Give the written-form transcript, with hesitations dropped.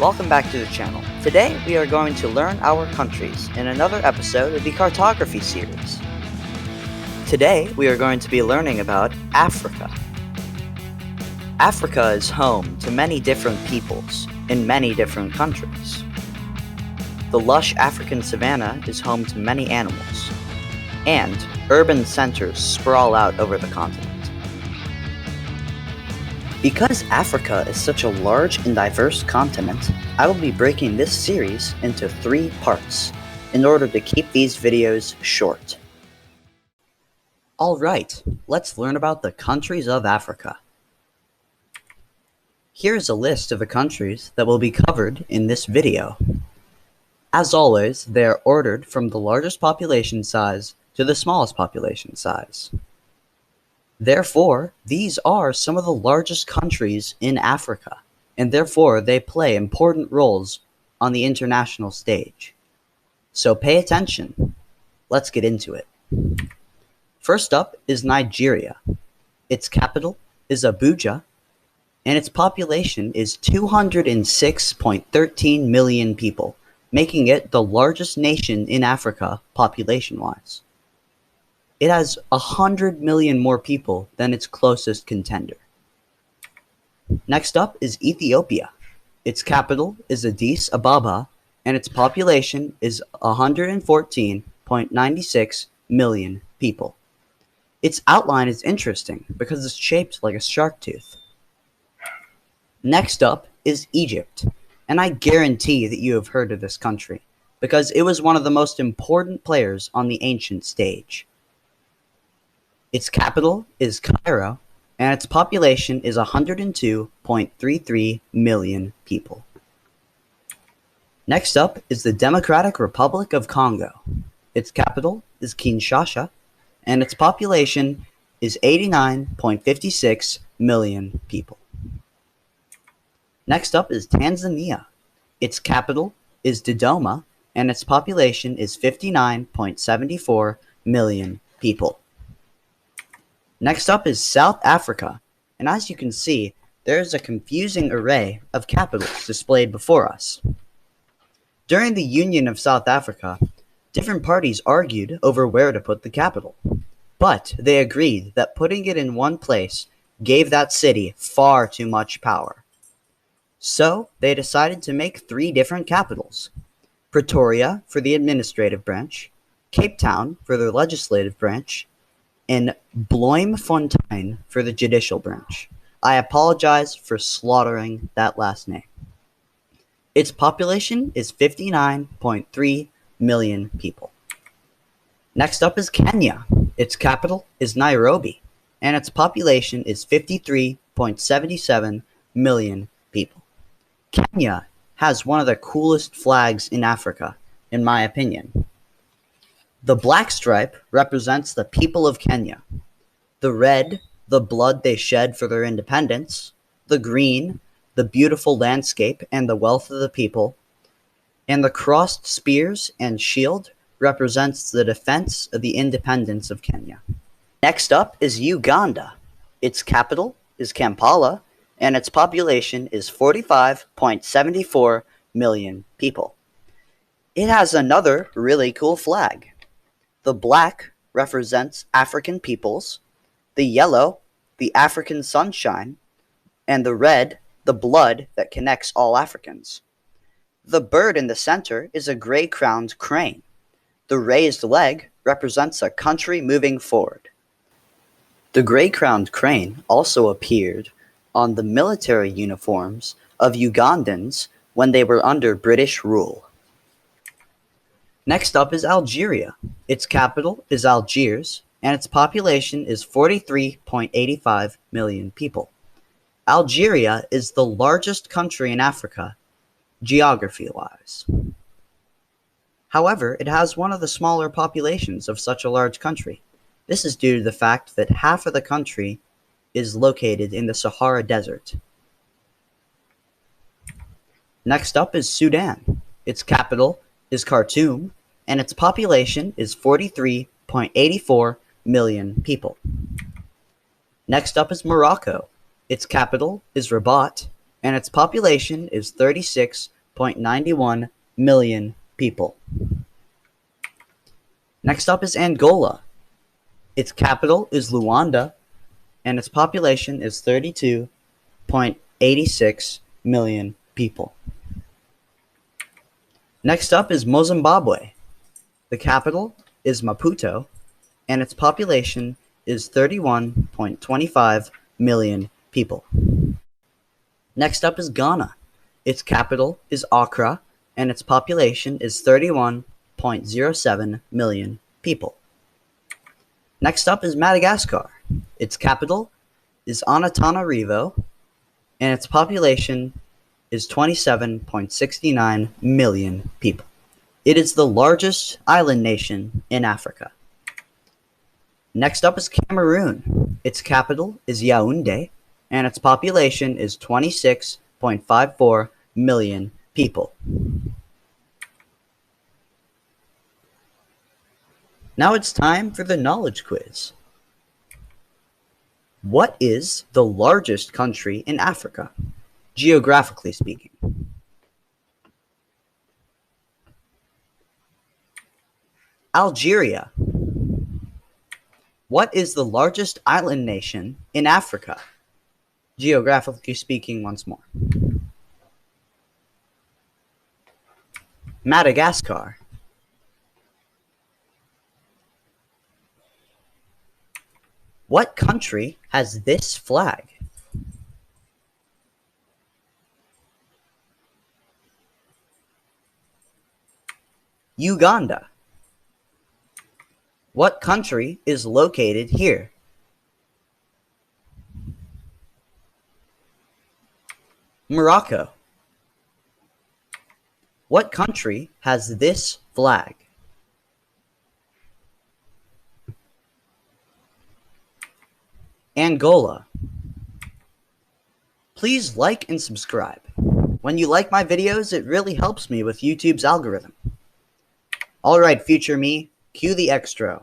welcome back to the channel. Today we are going to learn our countries in another episode of the Cartography series. Today we are going to be learning about Africa. Africa is home to many different peoples in many different countries. The lush African savanna is home to many animals, and urban centers sprawl out over the continent. Because Africa is such a large and diverse continent, I will be breaking this series into 3 parts in order to keep these videos short. Alright, let's learn about the countries of Africa. Here's a list of the countries that will be covered in this video. As always, they are ordered from the largest population size to the smallest population size. Therefore, these are some of the largest countries in Africa, and therefore they play important roles on the international stage. So pay attention. Let's get into it. First up is Nigeria. Its capital is Abuja, and its population is 206.13 million people, making it the largest nation in Africa population-wise. It has 100 million more people than its closest contender. Next up is Ethiopia. Its capital is Addis Ababa, and its population is 114.96 million people. Its outline is interesting because it's shaped like a shark tooth. Next up is Egypt, and I guarantee that you have heard of this country because it was one of the most important players on the ancient stage. Its capital is Cairo, and its population is 102.33 million people. Next up is the Democratic Republic of Congo. Its capital is Kinshasa, and its population is 89.56 million people. Next up is Tanzania. Its capital is Dodoma, and its population is 59.74 million people. Next up is South Africa, and as you can see, there is a confusing array of capitals displayed before us. During the Union of South Africa, different parties argued over where to put the capital, but they agreed that putting it in one place gave that city far too much power. So they decided to make 3 different capitals: Pretoria for the administrative branch, Cape Town for the legislative branch, and Bloemfontein for the judicial branch. I apologize for slaughtering that last name. Its population is 59.3 million people. Next up is Kenya. Its capital is Nairobi, and its population is 53.77 million people. Kenya has one of the coolest flags in Africa, in my opinion. The black stripe represents the people of Kenya. The red, the blood they shed for their independence. The green, the beautiful landscape and the wealth of the people. And the crossed spears and shield represents the defense of the independence of Kenya. Next up is Uganda. Its capital is Kampala, and its population is 45.74 million people. It has another really cool flag. The black represents African peoples, the yellow, the African sunshine, and the red, the blood that connects all Africans. The bird in the center is a gray-crowned crane. The raised leg represents a country moving forward. The gray-crowned crane also appeared on the military uniforms of Ugandans when they were under British rule. Next up is Algeria. Its capital is Algiers, and its population is 43.85 million people. Algeria is the largest country in Africa, geography-wise. However, it has one of the smaller populations of such a large country. This is due to the fact that half of the country is located in the Sahara Desert. Next up is Sudan. Its capital is Khartoum, and its population is 43.84 million people. Next up is Morocco. Its capital is Rabat, and its population is 36.91 million people. Next up is Angola. Its capital is Luanda, and its population is 32.86 million people. Next up is Mozambique. The capital is Maputo, and its population is 31.25 million people. Next up is Ghana. Its capital is Accra, and its population is 31.07 million people. Next up is Madagascar. Its capital is Antananarivo, and its population is 27.69 million people. It is the largest island nation in Africa. Next up is Cameroon. Its capital is Yaounde, and its population is 26.54 million people. Now it's time for the knowledge quiz. What is the largest country in Africa, geographically speaking? Algeria. What is the largest island nation in Africa, geographically speaking once more? Madagascar. What country has this flag? Uganda. What country is located here? Morocco. What country has this flag? Angola. Please like and subscribe. When you like my videos, it really helps me with YouTube's algorithm. Alright, future me, cue the extra.